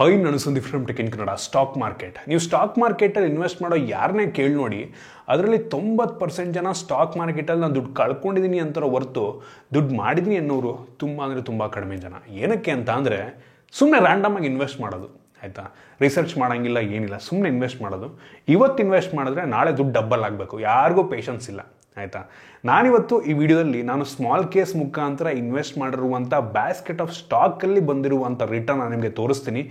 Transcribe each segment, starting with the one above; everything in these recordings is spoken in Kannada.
ಹಾಯ್, ನಾನು Sandeep from tech in Kannada. Stock market. ನೀವು ಸ್ಟಾಕ್ ಮಾರ್ಕೆಟಲ್ಲಿ ಇನ್ವೆಸ್ಟ್ ಮಾಡೋ ಯಾರನ್ನೇ ಕೇಳಿ ನೋಡಿ, ಅದರಲ್ಲಿ 90% ಜನ ಸ್ಟಾಕ್ ಮಾರ್ಕೆಟಲ್ಲಿ ನಾನು ದುಡ್ಡು ಕಳ್ಕೊಂಡಿದ್ದೀನಿ ಅಂತಾರೋ ಹೊರತು ದುಡ್ಡು ಮಾಡಿದ್ದೀನಿ ಅನ್ನೋರು ತುಂಬ ಕಡಿಮೆ ಜನ. ಏನಕ್ಕೆ ಅಂತ ಅಂದರೆ, ಸುಮ್ಮನೆ ರ್ಯಾಂಡಮ್ ಆಗಿ ಇನ್ವೆಸ್ಟ್ ಮಾಡೋದು. ಆಯಿತಾ, ರಿಸರ್ಚ್ ಮಾಡೋಂಗಿಲ್ಲ, ಏನಿಲ್ಲ, ಸುಮ್ಮನೆ ಇನ್ವೆಸ್ಟ್ ಮಾಡೋದು. ಇವತ್ತು ಇನ್ವೆಸ್ಟ್ ಮಾಡಿದ್ರೆ ನಾಳೆ ದುಡ್ಡು ಡಬ್ಬಲ್ ಆಗಬೇಕು. ಯಾರಿಗೂ ಪೇಷನ್ಸ್ ಇಲ್ಲ. ಆಯಿತಾ, ನಾನಿವತ್ತು ಈ ವಿಡಿಯೋದಲ್ಲಿ ನಾನು ಸ್ಮಾಲ್ ಕೇಸ್ ಮುಖಾಂತರ ಇನ್ವೆಸ್ಟ್ ಮಾಡಿರುವಂಥ ಬ್ಯಾಸ್ಕೆಟ್ ಆಫ್ ಸ್ಟಾಕಲ್ಲಿ ಬಂದಿರುವಂಥ ರಿಟರ್ನ್ ನಾನು ನಿಮಗೆ ತೋರಿಸ್ತೀನಿ.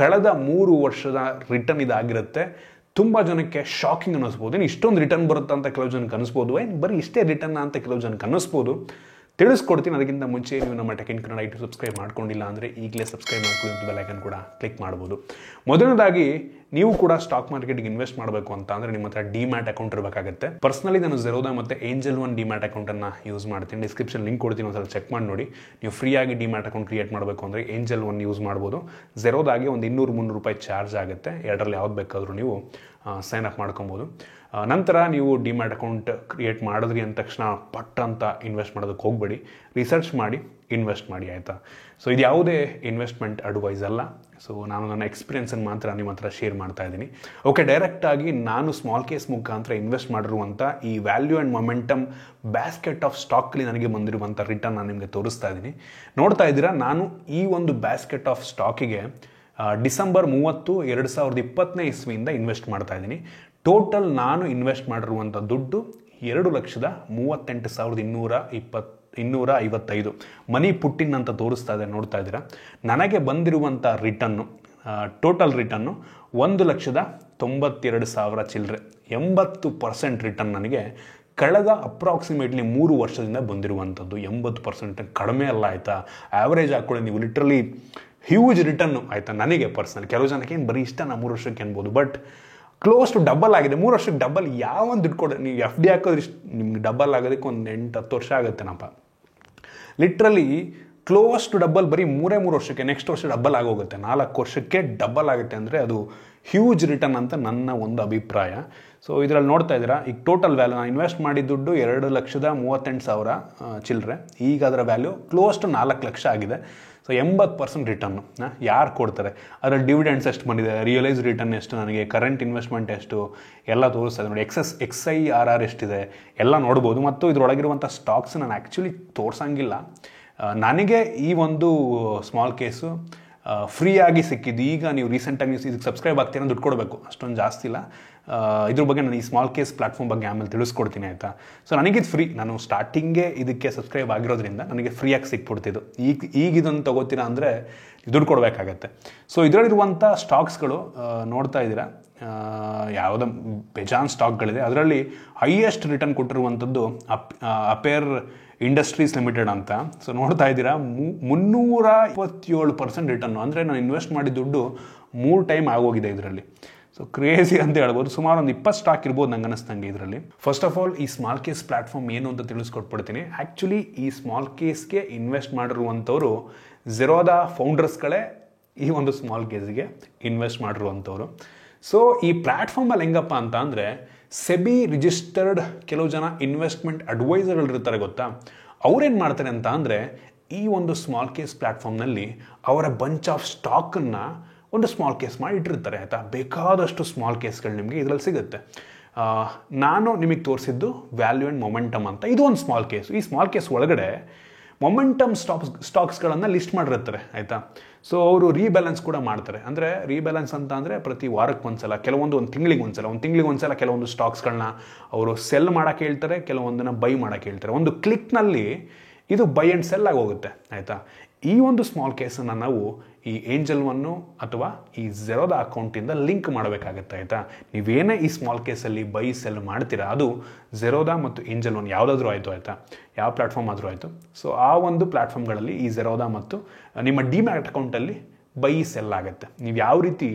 ಕಳೆದ 3 ವರ್ಷದ ರಿಟರ್ನ್ ಇದಾಗಿರುತ್ತೆ. ತುಂಬ ಜನಕ್ಕೆ ಶಾಕಿಂಗ್ ಅನ್ನಿಸ್ಬೋದು. ಇಷ್ಟೊಂದು ರಿಟರ್ನ್ ಬರುತ್ತೆ ಅಂತ ಕೆಲವು ಜನಕ್ಕೆ ಅನಿಸ್ಬೋದು. ಬರೀ ಇಷ್ಟೇ ರಿಟರ್ನ್ ಅಂತ ಕೆಲವು ಜನಕ್ಕೆ ಅನ್ನಿಸ್ಬೋದು. ತಿಳಿಸ್ಕೊಡ್ತೀನಿ. ಅದಕ್ಕಿಂತ ಮುಂಚೆ ನೀವು ನಮ್ಮ tech in Kannada YouTube subscribe ಮಾಡ್ಕೊಂಡಿಲ್ಲ ಅಂದರೆ ಈಗಲೇ ಸಬ್ಸ್ಕ್ರೈಬ್ ಮಾಡ್ಕೊಳ್ಳಿ, ಬೆಲ್ ಐಕನ್ ಕೂಡ ಕ್ಲಿಕ್ ಮಾಡ್ಬೋದು. ಮೊದಲನೇದಾಗಿ, ನೀವು ಕೂಡ ಸ್ಟಾಕ್ ಮಾರ್ಕೆಟ್ಗೆ ಇನ್ವೆಸ್ಟ್ ಮಾಡಬೇಕು ಅಂತ ಅಂದರೆ ನಿಮ್ಮ ಹತ್ರ ಡಿಮ್ಯಾಟ್ ಅಕೌಂಟ್ ಇರಬೇಕಾಗುತ್ತೆ. ಪರ್ಸನಲಿ ನಾನು ಝೆರೋದಾ ಮತ್ತು ಏಂಜಲ್ ಒನ್ ಡಿಮ್ಯಾಟ್ ಅಕೌಂಟನ್ನು ಯೂಸ್ ಮಾಡ್ತೀನಿ. ಡಿಸ್ಕ್ರಿಪ್ಷನ್ ಲಿಂಕ್ ಕೊಡ್ತೀನಿ, ಒಂದ್ಸಲ ಚೆಕ್ ಮಾಡಿ ನೋಡಿ. ನೀವು ಫ್ರೀಯಾಗಿ ಡಿಮ್ಯಾಟ್ ಅಕೌಂಟ್ ಕ್ರಿಯೇಟ್ ಮಾಡಬೇಕು ಅಂದರೆ ಏಂಜಲ್ ಒನ್ ಯೂಸ್ ಮಾಡ್ಬೋದು. ಝೆರೋದಾಗೆ ಒಂದು 200-300 ರೂಪಾಯಿ ಚಾರ್ಜ್ ಆಗುತ್ತೆ. ಎರಡರಲ್ಲಿ ಯಾವ್ದು ಬೇಕಾದರೂ ನೀವು ಸೈನ್ ಅಪ್ ಮಾಡ್ಕೊಬೋದು. ನಂತರ ನೀವು ಡಿಮ್ಯಾಟ್ ಅಕೌಂಟ್ ಕ್ರಿಯೇಟ್ ಮಾಡಿದ್ರಿ ಅಂದ ತಕ್ಷಣ ಪಟ್ ಅಂತ ಇನ್ವೆಸ್ಟ್ ಮಾಡೋದಕ್ಕೆ ಹೋಗಬೇಡಿ. ರಿಸರ್ಚ್ ಮಾಡಿ ಇನ್ವೆಸ್ಟ್ ಮಾಡಿ. ಆಯಿತಾ, ಸೊ ಇದು ಯಾವುದೇ ಇನ್ವೆಸ್ಟ್ಮೆಂಟ್ ಅಡ್ವೈಸ್ ಅಲ್ಲ. ಸೊ ನಾನು ನನ್ನ ಎಕ್ಸ್ಪೀರಿಯನ್ಸನ್ನು ಮಾತ್ರ ನಿಮ್ಮ ಹತ್ರ ಶೇರ್ ಮಾಡ್ತಾ ಇದ್ದೀನಿ. ಓಕೆ, ಡೈರೆಕ್ಟಾಗಿ ನಾನು ಸ್ಮಾಲ್ ಕೇಸ್ ಮುಖಾಂತರ ಇನ್ವೆಸ್ಟ್ ಮಾಡಿರುವಂಥ ಈ value and momentum basket of ಸ್ಟಾಕಲ್ಲಿ ನನಗೆ ಬಂದಿರುವಂಥ ರಿಟರ್ನ್ ನಾನು ನಿಮಗೆ ತೋರಿಸ್ತಾ ಇದ್ದೀನಿ. ನೋಡ್ತಾ ಇದ್ದೀರಾ, ನಾನು ಈ ಒಂದು ಬ್ಯಾಸ್ಕೆಟ್ ಆಫ್ ಸ್ಟಾಕಿಗೆ ಡಿಸೆಂಬರ್ 30, 2020ನೇ ಇಸ್ವಿಯಿಂದ ಇನ್ವೆಸ್ಟ್ ಮಾಡ್ತಾ ಇದ್ದೀನಿ. ಟೋಟಲ್ ನಾನು ಇನ್ವೆಸ್ಟ್ ಮಾಡಿರುವಂಥ ದುಡ್ಡು 2,38,255 ಮನಿ ಪುಟ್ಟಿನ್ ಅಂತ ತೋರಿಸ್ತಾ ಇದೆ. ನೋಡ್ತಾ ಇದ್ದೀರಾ, ನನಗೆ ಬಂದಿರುವಂಥ ರಿಟರ್ನು, ಟೋಟಲ್ ರಿಟರ್ನು 1,92,000 ಚಿಲ್ಲರೆ. 80% ರಿಟರ್ನ್ ನನಗೆ ಕಳೆದ ಅಪ್ರಾಕ್ಸಿಮೇಟ್ಲಿ 3 ವರ್ಷದಿಂದ ಬಂದಿರುವಂಥದ್ದು. 80% ಕಡಿಮೆ ಅಲ್ಲ. ಆಯಿತಾ, ಆ್ಯಾವ್ರೇಜ್ ಹಾಕ್ಕೊಳ್ಳಿ ನೀವು, ಲಿಟ್ರಲಿ ಹ್ಯೂಜ್ ರಿಟರ್ನು. ಆಯಿತಾ, ನನಗೆ ಪರ್ಸನಲ್, ಕೆಲವು ಜನಕ್ಕೆ ಏನು ಬರೀ ಇಷ್ಟ, 3 ವರ್ಷಕ್ಕೆ ಅನ್ಬೋದು, ಬಟ್ ಕ್ಲೋಸ್ ಟು ಡಬಲ್ ಆಗಿದೆ. 3 ವರ್ಷಕ್ಕೆ ಡಬಲ್ ಯಾವೊಂದು ದುಡ್ಡು ಕೊಡ, ನೀವು FD ಹಾಕೋದ್ರೆ ಇಷ್ಟು ನಿಮ್ಗೆ ಡಬಲ್ ಆಗೋದಕ್ಕೆ ಒಂದು 8-10 ವರ್ಷ ಆಗುತ್ತೇನಪ್ಪ. ಲಿಟ್ರಲಿ ಕ್ಲೋಸ್ ಟು ಡಬಲ್ ಬರೀ 3 ವರ್ಷಕ್ಕೆ. ನೆಕ್ಸ್ಟ್ ವರ್ಷ ಡಬಲ್ ಆಗೋಗುತ್ತೆ, 4 ವರ್ಷಕ್ಕೆ ಡಬಲ್ ಆಗುತ್ತೆ. ಅಂದರೆ ಅದು ಹ್ಯೂಜ್ ರಿಟರ್ನ್ ಅಂತ ನನ್ನ ಒಂದು ಅಭಿಪ್ರಾಯ. ಸೊ ಇದರಲ್ಲಿ ನೋಡ್ತಾ ಇದ್ದೀರಾ, ಈಗ ಟೋಟಲ್ ವ್ಯಾಲ್ಯೂ ನಾನು ಇನ್ವೆಸ್ಟ್ ಮಾಡಿದ ದುಡ್ಡು 2,38,000 ಚಿಲ್ಲರೆ. ಈಗ ಅದರ ವ್ಯಾಲ್ಯೂ ಕ್ಲೋಸ್ ಟು 4 ಲಕ್ಷ ಆಗಿದೆ. ಸೊ 80% ರಿಟರ್ನು ಯಾರು ಕೊಡ್ತಾರೆ? ಅದರಲ್ಲಿ ಡಿವಿಡೆಂಡ್ಸ್ ಎಷ್ಟು ಬಂದಿದೆ, ರಿಯಲೈಸ್ ರಿಟರ್ನ್ ಎಷ್ಟು, ನನಗೆ ಕರೆಂಟ್ ಇನ್ವೆಸ್ಟ್ಮೆಂಟ್ ಎಷ್ಟು, ಎಲ್ಲ ತೋರಿಸ್ತಾ ನೋಡಿ. XIRR ಎಷ್ಟಿದೆ ಎಲ್ಲ ನೋಡ್ಬೋದು. ಮತ್ತು ಇದರೊಳಗಿರುವಂಥ ಸ್ಟಾಕ್ಸ್ ನಾನು ಆ್ಯಕ್ಚುಲಿ ತೋರಿಸಂಗಿಲ್ಲ. ನನಗೆ ಈ ಒಂದು ಸ್ಮಾಲ್ ಕೇಸು ಫ್ರೀಯಾಗಿ ಸಿಕ್ಕಿದ್ದು. ಈಗ ನೀವು ರೀಸೆಂಟಾಗಿ ನೀವು ಇದಕ್ಕೆ ಸಬ್ಸ್ಕ್ರೈಬ್ ಆಗ್ತೀರ, ದುಡ್ಡು ಕೊಡಬೇಕು, ಅಷ್ಟೊಂದು ಜಾಸ್ತಿ ಇಲ್ಲ. ಇದ್ರ ಬಗ್ಗೆ ನಾನು ಈ ಸ್ಮಾಲ್ ಕೇಸ್ ಪ್ಲಾಟ್ಫಾರ್ಮ್ ಬಗ್ಗೆ ಆಮೇಲೆ ತಿಳಿಸ್ಕೊಡ್ತೀನಿ. ಆಯಿತಾ, ಸೊ ನನಗಿದು ಫ್ರೀ. ನಾನು ಸ್ಟಾರ್ಟಿಂಗೇ ಇದಕ್ಕೆ ಸಬ್ಸ್ಕ್ರೈಬ್ ಆಗಿರೋದ್ರಿಂದ ನನಗೆ ಫ್ರೀಯಾಗಿ ಸಿಕ್ಬಿಡ್ತಿದ್ದು. ಈಗ ಇದನ್ನು ತಗೋತೀರಾ ಅಂದರೆ ದುಡ್ಡು ಕೊಡಬೇಕಾಗತ್ತೆ. ಸೊ ಇದರಲ್ಲಿರುವಂಥ ಸ್ಟಾಕ್ಸ್ಗಳು ನೋಡ್ತಾ ಇದ್ದೀರಾ, ಯಾವುದೋ ಬೇಜಾನ್ ಸ್ಟಾಕ್ಗಳಿದೆ. ಅದರಲ್ಲಿ ಹೈಯೆಸ್ಟ್ ರಿಟರ್ನ್ ಕೊಟ್ಟಿರುವಂಥದ್ದು ಅಪೇರ್ ಇಂಡಸ್ಟ್ರೀಸ್ ಲಿಮಿಟೆಡ್ ಅಂತ. ಸೊ ನೋಡ್ತಾ ಇದ್ದೀರಾ, 327% ರಿಟರ್ನು. ಅಂದರೆ ನಾನು ಇನ್ವೆಸ್ಟ್ ಮಾಡಿದ ದುಡ್ಡು 3 ಟೈಮ್ ಆಗೋಗಿದೆ ಇದರಲ್ಲಿ. ಸೊ ಕ್ರೇಜಿ ಅಂತ ಹೇಳ್ಬೋದು. ಸುಮಾರು ಒಂದು 20 ಸ್ಟಾಕ್ ಇರ್ಬೋದು ನಂಗೆ ಅನ್ನಿಸ್ತಂಗೆ ಇದರಲ್ಲಿ. ಫಸ್ಟ್ ಆಫ್ ಆಲ್, ಈ ಸ್ಮಾಲ್ ಕೇಸ್ ಪ್ಲಾಟ್ಫಾರ್ಮ್ ಏನು ಅಂತ ತಿಳಿಸ್ಕೊಟ್ಬಿಡ್ತೀನಿ. ಆ್ಯಕ್ಚುಲಿ ಈ ಸ್ಮಾಲ್ ಕೇಸ್ಗೆ ಇನ್ವೆಸ್ಟ್ ಮಾಡಿರುವಂಥವ್ರು ಝೆರೋದಾ ಫೌಂಡರ್ಸ್ಗಳೇ ಈ ಒಂದು ಸ್ಮಾಲ್ ಕೇಸ್ಗೆ ಇನ್ವೆಸ್ಟ್ ಮಾಡಿರುವಂಥವ್ರು. ಸೊ ಈ ಪ್ಲ್ಯಾಟ್ಫಾರ್ಮಲ್ಲಿ ಹೆಂಗಪ್ಪ ಅಂತ ಅಂದರೆ, ಸೆಬಿ ರಿಜಿಸ್ಟರ್ಡ್ ಕೆಲವು ಜನ ಇನ್ವೆಸ್ಟ್ಮೆಂಟ್ ಅಡ್ವೈಸರ್ಗಳು ಇರ್ತಾರೆ ಗೊತ್ತಾ, ಅವ್ರೇನು ಮಾಡ್ತಾರೆ ಅಂತ ಅಂದರೆ, ಈ ಒಂದು ಸ್ಮಾಲ್ ಕೇಸ್ ಪ್ಲ್ಯಾಟ್ಫಾರ್ಮ್ನಲ್ಲಿ ಅವರ ಬಂಚ್ ಆಫ್ ಸ್ಟಾಕನ್ನು ಒಂದು ಸ್ಮಾಲ್ ಕೇಸ್ ಮಾಡಿ ಇಟ್ಟಿರ್ತಾರೆ. ಆಯಿತಾ, ಬೇಕಾದಷ್ಟು ಸ್ಮಾಲ್ ಕೇಸ್ಗಳು ನಿಮಗೆ ಇದರಲ್ಲಿ ಸಿಗುತ್ತೆ. ನಾನು ನಿಮಗೆ ತೋರಿಸಿದ್ದು ವ್ಯಾಲ್ಯೂ ಆ್ಯಂಡ್ ಮೊಮೆಂಟಮ್ ಅಂತ. ಇದು ಒಂದು ಸ್ಮಾಲ್ ಕೇಸ್. ಈ ಸ್ಮಾಲ್ ಕೇಸ್ ಒಳಗಡೆ ಮೊಮೆಂಟಮ್ ಸ್ಟಾಕ್ಸ್ಗಳನ್ನು ಲಿಸ್ಟ್ ಮಾಡಿರ್ತಾರೆ. ಆಯಿತಾ, ಸೊ ಅವರು ರೀಬ್ಯಾಲೆನ್ಸ್ ಕೂಡ ಮಾಡ್ತಾರೆ. ಅಂದರೆ ರೀಬ್ಯಾಲೆನ್ಸ್ ಅಂತ ಅಂದರೆ ಪ್ರತಿ ವಾರಕ್ಕೆ ಒಂದ್ಸಲ, ಕೆಲವೊಂದು ಒಂದು ತಿಂಗಳಿಗೆ ಒಂದ್ಸಲ ಕೆಲವೊಂದು ಸ್ಟಾಕ್ಸ್ಗಳನ್ನ ಅವರು ಸೆಲ್ ಮಾಡೋಕ್ಕೆ ಹೇಳ್ತಾರೆ, ಕೆಲವೊಂದನ್ನು ಬೈ ಮಾಡೋಕ್ಕೆ ಹೇಳ್ತಾರೆ. ಒಂದು ಕ್ಲಿಕ್ನಲ್ಲಿ ಇದು ಬೈ ಆ್ಯಂಡ್ ಸೆಲ್ ಆಗಿ ಹೋಗುತ್ತೆ. ಆಯಿತಾ, ಈ ಒಂದು ಸ್ಮಾಲ್ ಕೇಸನ್ನು ನಾವು ಈ ಏಂಜಲ್ ಒನ್ನು ಅಥವಾ ಈ ಝೆರೋದಾ ಅಕೌಂಟಿಂದ ಲಿಂಕ್ ಮಾಡಬೇಕಾಗತ್ತೆ. ಆಯಿತಾ, ನೀವೇನೇ ಈ ಸ್ಮಾಲ್ ಕೇಸಲ್ಲಿ ಬೈ ಸೆಲ್ ಮಾಡ್ತೀರಾ, ಅದು ಝೆರೋದಾ ಮತ್ತು ಏಂಜಲ್ ಒನ್ ಯಾವುದಾದ್ರೂ ಆಯಿತು. ಆಯಿತಾ, ಯಾವ ಪ್ಲ್ಯಾಟ್ಫಾರ್ಮ್ ಆದರೂ ಆಯಿತು. ಸೊ ಆ ಒಂದು ಪ್ಲ್ಯಾಟ್ಫಾರ್ಮ್ಗಳಲ್ಲಿ ಈ ಝೆರೋದಾ ಮತ್ತು ನಿಮ್ಮ ಡಿಮ್ಯಾಟ್ ಅಕೌಂಟಲ್ಲಿ ಬೈ ಸೆಲ್ ಆಗುತ್ತೆ. ನೀವು ಯಾವ ರೀತಿ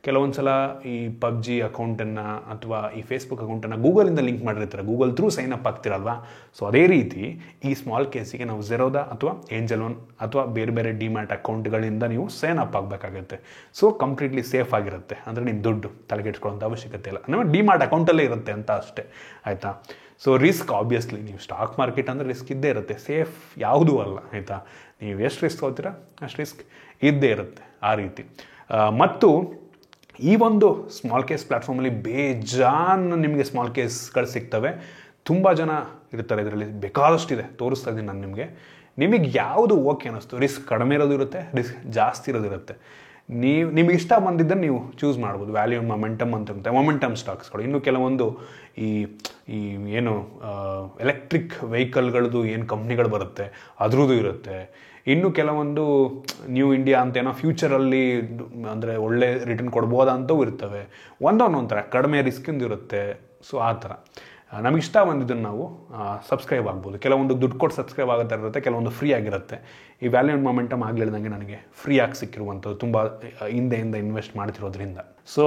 ಕೆಲವೊಂದು ಸಲ ಈ PUBG ಅಕೌಂಟನ್ನು ಅಥವಾ ಈ ಫೇಸ್ಬುಕ್ ಅಕೌಂಟನ್ನು ಗೂಗಲಿಂದ ಲಿಂಕ್ ಮಾಡಿರ್ತಾರೆ, ಗೂಗಲ್ ಥ್ರೂ ಸೈನ್ ಅಪ್ ಆಗ್ತಿರಲ್ವಾ. ಸೊ ಅದೇ ರೀತಿ ಈ ಸ್ಮಾಲ್ ಕೇಸಿಗೆ ನಾವು ಝೆರೋದಾ ಅಥವಾ ಏಂಜಲ್ ಒನ್ ಅಥವಾ ಬೇರೆ ಬೇರೆ ಡಿಮ್ಯಾಟ್ ಅಕೌಂಟ್ಗಳಿಂದ ನೀವು ಸೈನ್ ಅಪ್ ಆಗಬೇಕಾಗುತ್ತೆ. ಸೊ ಕಂಪ್ಲೀಟ್ಲಿ ಸೇಫ್ ಆಗಿರುತ್ತೆ. ಅಂದರೆ ನಿಮ್ಮ ದುಡ್ಡು ತಲೆಗೆಡ್ಸ್ಕೊಳ್ಳೋಂಥ ಅವಶ್ಯಕತೆ ಇಲ್ಲ, ನಮ್ಮ ಡಿಮ್ಯಾಟ್ ಅಕೌಂಟಲ್ಲೇ ಇರುತ್ತೆ ಅಂತ ಅಷ್ಟೇ. ಆಯಿತಾ, ಸೊ ರಿಸ್ಕ್ ಆಬ್ವಿಯಸ್ಲಿ ನೀವು ಸ್ಟಾಕ್ ಮಾರ್ಕೆಟ್ ಅಂದರೆ ರಿಸ್ಕ್ ಇದ್ದೇ ಇರುತ್ತೆ. ಸೇಫ್ ಯಾವುದೂ ಅಲ್ಲ. ಆಯಿತಾ, ನೀವು ಎಷ್ಟು ರಿಸ್ಕ್ ತೊಗೋತೀರಾ ಅಷ್ಟು ರಿಸ್ಕ್ ಇದ್ದೇ ಇರುತ್ತೆ. ಆ ರೀತಿ ಮತ್ತು ಈ ಒಂದು ಸ್ಮಾಲ್ ಕೇಸ್ ಪ್ಲ್ಯಾಟ್ಫಾರ್ಮಲ್ಲಿ ಬೇಜಾನ್ ನಿಮಗೆ ಸ್ಮಾಲ್ ಕೇಸ್ಗಳು ಸಿಗ್ತವೆ. ತುಂಬ ಜನ ಇರ್ತಾರೆ ಇದರಲ್ಲಿ, ಬೇಕಾದಷ್ಟಿದೆ, ತೋರಿಸ್ತಾ ಇದ್ದೀನಿ ನಾನು ನಿಮಗೆ ಯಾವುದು ಓಕೆ ಅನ್ನಿಸ್ತು. ರಿಸ್ಕ್ ಕಡಿಮೆ ಇರೋದು ಇರುತ್ತೆ, ರಿಸ್ಕ್ ಜಾಸ್ತಿ ಇರೋದಿರುತ್ತೆ. ನಿಮಗೆ ಇಷ್ಟ ಬಂದಿದ್ದನ್ನು ನೀವು ಚೂಸ್ ಮಾಡ್ಬೋದು. ವ್ಯಾಲ್ಯೂ ಮೊಮೆಂಟಮ್ ಅಂತ ಇರುತ್ತೆ, ಮೊಮೆಂಟಮ್ ಸ್ಟಾಕ್ಸ್ಗಳು. ಇನ್ನು ಕೆಲವೊಂದು ಈ ಏನು ಎಲೆಕ್ಟ್ರಿಕ್ ವೆಹಿಕಲ್ಗಳದ್ದು ಏನು ಕಂಪ್ನಿಗಳು ಬರುತ್ತೆ ಅದ್ರದ್ದು ಇರುತ್ತೆ. ಇನ್ನು ಕೆಲವೊಂದು ನ್ಯೂ ಇಂಡಿಯಾ ಅಂತೇನೋ ಫ್ಯೂಚರಲ್ಲಿ ಅಂದರೆ ಒಳ್ಳೆ ರಿಟರ್ನ್ ಕೊಡ್ಬೋದಂತೂ ಇರ್ತವೆ. ಒಂದೊಂದೊಂಥರ ಕಡಿಮೆ ರಿಸ್ಕಿಂದು ಇರುತ್ತೆ. ಸೊ ಆ ಥರ ನಮಗಿಷ್ಟ ಬಂದಿದ್ದನ್ನು ನಾವು ಸಬ್ಸ್ಕ್ರೈಬ್ ಆಗ್ಬೋದು. ಕೆಲವೊಂದು ದುಡ್ಡು ಕೊಟ್ಟು ಸಬ್ಸ್ಕ್ರೈಬ್ ಆಗುತ್ತೆ ಇರುತ್ತೆ, ಕೆಲವೊಂದು ಫ್ರೀ ಆಗಿರುತ್ತೆ. ಈ ವ್ಯಾಲ್ಯೂ ಆ್ಯಂಡ್ ಮೊಮೆಂಟಮ್ ಆಗಲಿಲ್ದಂಗೆ ನನಗೆ ಫ್ರೀ ಆಗಿ ಸಿಕ್ಕಿರುವಂಥದ್ದು ತುಂಬ ಹಿಂದೆಯಿಂದ ಇನ್ವೆಸ್ಟ್ ಮಾಡ್ತಿರೋದ್ರಿಂದ. ಸೊ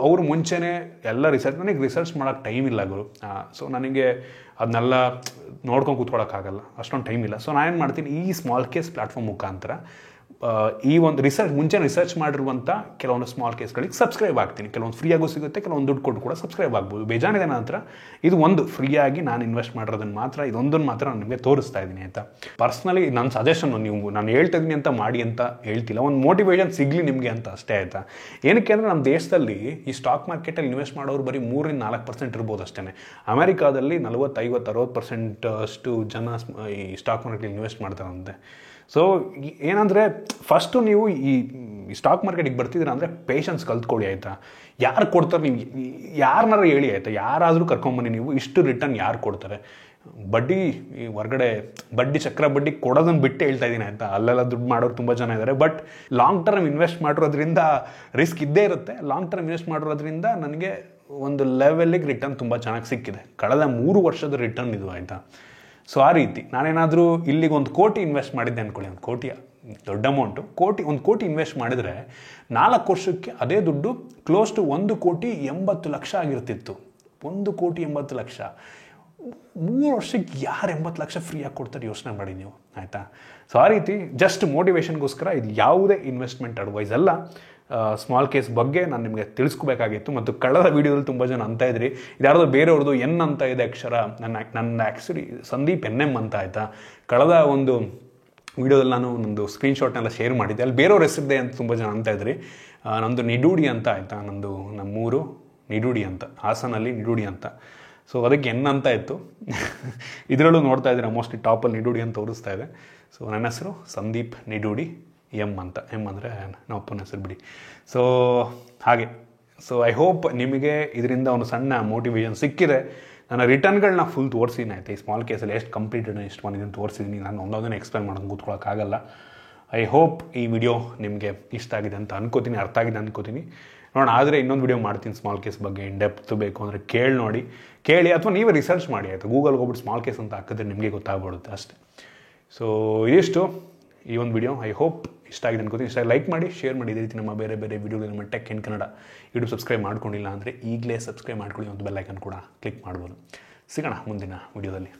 ಅವ್ರು ಮುಂಚೆನೇ ಎಲ್ಲ ನನಗೆ ರಿಸರ್ಚ್ ಮಾಡೋಕ್ಕೆ ಟೈಮ್ ಇಲ್ಲ ಗುರು. ಸೊ ನನಗೆ ಅದನ್ನೆಲ್ಲ ನೋಡ್ಕೊಂಡು ಕೂತ್ಕೊಳ್ಳೋಕ್ಕಾಗಲ್ಲ, ಅಷ್ಟೊಂದು ಟೈಮ್ ಇಲ್ಲ. ಸೊ ನಾನೇನು ಮಾಡ್ತೀನಿ, ಈ ಸ್ಮಾಲ್ ಕೇಸ್ ಪ್ಲ್ಯಾಟ್ಫಾರ್ಮ್ ಮುಖಾಂತರ ಈ ಒಂದು ಮುಂಚೆ ರಿಸರ್ಚ್ ಮಾಡಿರುವಂಥ ಕೆಲವೊಂದು ಸ್ಮಾಲ್ ಕೇಸ್ಗಳಿಗೆ ಸಬ್ಸ್ಕ್ರೈಬ್ ಆಗ್ತೀನಿ. ಕೆಲವೊಂದು ಫ್ರೀಯಾಗೂ ಸಿಗುತ್ತೆ, ಕೆಲವೊಂದು ದುಡ್ಡು ಕೊಟ್ಟು ಕೂಡ ಸಬ್ಸ್ಕ್ರೈಬ್ ಆಗ್ಬೋದು. ಬೇಜಾನಿದೆ ನಂತರ ಇದು ಒಂದು ಫ್ರೀಯಾಗಿ ನಾನು ಇನ್ವೆಸ್ಟ್ ಮಾಡಿರೋದನ್ನು ಮಾತ್ರ, ಇದೊಂದನ್ನು ಮಾತ್ರ ನಾನು ನಿಮಗೆ ತೋರಿಸ್ತಾ ಇದ್ದೀನಿ ಆಯಿತಾ. ಪರ್ಸ್ನಲಿ ನನ್ನ ಸಜೆಷನ್ನು, ನಾನು ಹೇಳ್ತಾ ಇದ್ದೀನಿ ಅಂತ ಮಾಡಿ ಅಂತ ಹೇಳ್ತಿಲ್ಲ, ಒಂದು ಮೋಟಿವೇಶನ್ ಸಿಗಲಿ ನಿಮಗೆ ಅಂತ ಅಷ್ಟೇ ಆಯಿತಾ. ಏನಕ್ಕೆ ಅಂದರೆ ನಮ್ಮ ದೇಶದಲ್ಲಿ ಈ ಸ್ಟಾಕ್ ಮಾರ್ಕೆಟಲ್ಲಿ ಇನ್ವೆಸ್ಟ್ ಮಾಡೋರು ಬರೀ 3-4% ಇರ್ಬೋದು ಅಷ್ಟೇ. ಅಮೆರಿಕಾದಲ್ಲಿ 40-50-60% ಅಷ್ಟು ಜನ ಈ ಸ್ಟಾಕ್ ಮಾರ್ಕೆಟಲ್ಲಿ ಇನ್ವೆಸ್ಟ್ ಮಾಡ್ತಾರಂತೆ. ಸೊ ಏನಂದರೆ ಫಸ್ಟು ನೀವು ಈ ಸ್ಟಾಕ್ ಮಾರ್ಕೆಟಿಗೆ ಬರ್ತಿದ್ದೀರಾ ಅಂದರೆ ಪೇಷನ್ಸ್ ಕಲ್ತ್ಕೊಳ್ಳಿ ಆಯಿತಾ. ಯಾರು ಕೊಡ್ತಾರೆ, ನೀವು ಯಾರನ್ನಾರು ಹೇಳಿ ಆಯಿತಾ, ಯಾರಾದರೂ ಕರ್ಕೊಂಬನ್ನಿ ನೀವು, ಇಷ್ಟು ರಿಟರ್ನ್ ಯಾರು ಕೊಡ್ತಾರೆ. ಬಡ್ಡಿ ಈ ಹೊರಗಡೆ ಚಕ್ರ ಬಡ್ಡಿ ಕೊಡೋದನ್ನು ಬಿಟ್ಟು ಹೇಳ್ತಾ ಇದ್ದೀನಿ ಆಯಿತಾ. ಅಲ್ಲೆಲ್ಲ ದುಡ್ಡು ಮಾಡೋರು ತುಂಬ ಜನ ಇದ್ದಾರೆ. ಬಟ್ ಲಾಂಗ್ ಟರ್ಮ್ ಇನ್ವೆಸ್ಟ್ ಮಾಡಿರೋದ್ರಿಂದ ರಿಸ್ಕ್ ಇದ್ದೇ ಇರುತ್ತೆ. ಲಾಂಗ್ ಟರ್ಮ್ ಇನ್ವೆಸ್ಟ್ ಮಾಡಿರೋದ್ರಿಂದ ನನಗೆ ಒಂದು ಲೆವೆಲ್ಲಿಗೆ ರಿಟರ್ನ್ ತುಂಬ ಚೆನ್ನಾಗಿ ಸಿಕ್ಕಿದೆ. ಕಳೆದ 3 ವರ್ಷದ ರಿಟರ್ನ್ ಇದು ಆಯಿತಾ. ಸೊ ಆ ರೀತಿ ನಾನೇನಾದರೂ ಇಲ್ಲಿಗೆ 1 ಕೋಟಿ ಇನ್ವೆಸ್ಟ್ ಮಾಡಿದ್ದೆ ಅಂದ್ಕೊಳ್ಳಿ, 1 ಕೋಟಿ ದೊಡ್ಡ ಅಮೌಂಟು, 1 ಕೋಟಿ ಇನ್ವೆಸ್ಟ್ ಮಾಡಿದರೆ 4 ವರ್ಷಕ್ಕೆ ಅದೇ ದುಡ್ಡು ಕ್ಲೋಸ್ ಟು 1,80,00,000 ಆಗಿರ್ತಿತ್ತು. 1,80,00,000 3 ವರ್ಷಕ್ಕೆ ಯಾರು 80,00,000 ಫ್ರೀಯಾಗಿ ಕೊಡ್ತಾರೆ ಯೋಚನೆ ಮಾಡಿ ನೀವು ಆಯಿತಾ. ಸೊ ಆ ರೀತಿ ಜಸ್ಟ್ ಮೋಟಿವೇಶನ್ಗೋಸ್ಕರ, ಇದು ಯಾವುದೇ ಇನ್ವೆಸ್ಟ್ಮೆಂಟ್ ಅಡ್ವೈಸ್ ಅಲ್ಲ. ಸ್ಮಾಲ್ ಕೇಸ್ ಬಗ್ಗೆ ನಾನು ನಿಮಗೆ ತಿಳಿಸ್ಕೋಬೇಕಾಗಿತ್ತು. ಮತ್ತು ಕಳೆದ ವೀಡಿಯೋದಲ್ಲಿ ತುಂಬ ಜನ ಅಂತ ಇದ್ರಿ, ಇದ್ಯಾರ್ದೋ ಬೇರೆಯವ್ರದ್ದು ಎನ್ ಅಂತ ಇದೆ ಅಕ್ಷರ, ನನ್ನ ಆ್ಯಕ್ಚುಲಿ ಸಂದೀಪ್ NM ಅಂತ ಆಯಿತಾ. ಕಳೆದ ಒಂದು ವೀಡಿಯೋದಲ್ಲಿ ನಾನು ನಂದು ಸ್ಕ್ರೀನ್ಶಾಟ್ನೆಲ್ಲ ಶೇರ್ ಮಾಡಿದ್ದೆ, ಅಲ್ಲಿ ಬೇರೆಯವ್ರ ಹೆಸರಿದೆ ಅಂತ ತುಂಬ ಜನ ಅಂತ ಇದ್ರಿ. ನಂದು ನಿಡೂಡಿ ಅಂತ ಆಯಿತಾ, ನಮ್ಮೂರು ನಿಡೂಡಿ ಅಂತ, ಹಾಸನಲ್ಲಿ ನಿಡೂಡಿ ಅಂತ. ಸೊ ಅದಕ್ಕೆ ಎನ್ ಅಂತ ಇತ್ತು. ಇದರಲ್ಲೂ ನೋಡ್ತಾ ಇದ್ದೀರಾ ಮೋಸ್ಟ್ಲಿ ಟಾಪಲ್ಲಿ ನಿಡೂಡಿ ಅಂತ ತೋರಿಸ್ತಾ ಇದೆ. ಸೊ ನನ್ನ ಹೆಸರು ಸಂದೀಪ್ ನಿಡೂಡಿ, ಎಮ್ ಅಂತ. ಎಮ್ ಅಂದರೆ ನಮ್ಮ ಅಪ್ಪನ ಹೆಸರು ಬಿಡಿ. ಸೊ ಹಾಗೆ. ಸೊ ಐ ಹೋಪ್ ನಿಮಗೆ ಇದರಿಂದ ಒಂದು ಸಣ್ಣ ಮೋಟಿವೇಶನ್ ಸಿಕ್ಕಿದೆ. ನನ್ನ ರಿಟರ್ನ್ಗಳನ್ನ ಫುಲ್ ತೋರಿಸಿದ್ದೀನಿ ಆಯಿತಾ. ಈ ಸ್ಮಾಲ್ ಕೇಸಲ್ಲಿ ಎಷ್ಟು ಕಂಪ್ಲೀಟೆಡ್ ಎಷ್ಟು ಬಂದಿದ್ದೀನಿ ತೋರಿಸಿದ್ದೀನಿ. ನಾನು ಒಂದೊಂದನ್ನು ಎಕ್ಸ್ಪ್ಲೇನ್ ಮಾಡೋದು ಕೂತ್ಕೊಳ್ಳೋಕ್ಕಾಗಲ್ಲ. ಐ ಹೋಪ್ ಈ ವಿಡಿಯೋ ನಿಮಗೆ ಇಷ್ಟ ಆಗಿದೆ ಅಂತ ಅನ್ಕೋತೀನಿ, ಅರ್ಥ ಆಗಿದೆ ಅನ್ಕೋತೀನಿ. ನೋಡೋಣ, ಆದರೆ ಇನ್ನೊಂದು ವಿಡಿಯೋ ಮಾಡ್ತೀನಿ ಸ್ಮಾಲ್ ಕೇಸ್ ಬಗ್ಗೆ. ಇನ್ ಡೆಪ್ತ್ ಬೇಕು ಅಂದರೆ ಕೇಳಿ ಅಥವಾ ನೀವೇ ರಿಸರ್ಚ್ ಮಾಡಿ ಆಯಿತು. ಗೂಗಲ್ಗೆ ಹೋಗ್ಬಿಟ್ಟು ಸ್ಮಾಲ್ ಕೇಸ್ ಅಂತ ಹಾಕಿದ್ರೆ ನಿಮಗೆ ಗೊತ್ತಾಗ್ಬಿಡುತ್ತೆ ಅಷ್ಟೇ. ಸೊ ಇದಿಷ್ಟು ಈ ಒಂದು ವಿಡಿಯೋ. ಐ ಹೋಪ್ ಇಷ್ಟ ಆಗಿದೆ ಅನ್ಕೋತೀನಿ. ಇಷ್ಟ ಲೈಕ್ ಮಾಡಿ, ಶೇರ್ ಮಾಡಿ. ಇದೇ ರೀತಿ ನಮ್ಮ ಬೇರೆ ವಿಡಿಯೋಗಳು ನಮ್ಮ tech in Kannada YouTube subscribe ಮಾಡ್ಕೊಂಡಿಲ್ಲ ಅಂದರೆ ಈಗಲೇ ಸಬ್ಸ್ಕ್ರೈಬ್ ಮಾಡ್ಕೊಳ್ಳಿ. ಒಂದು ಬೆಲ್ ಐಕನ್ ಕೂಡ ಕ್ಲಿಕ್ ಮಾಡ್ಬೋದು. ಸಿಗೋಣ ಮುಂದಿನ ವಿಡಿಯೋದಲ್ಲಿ.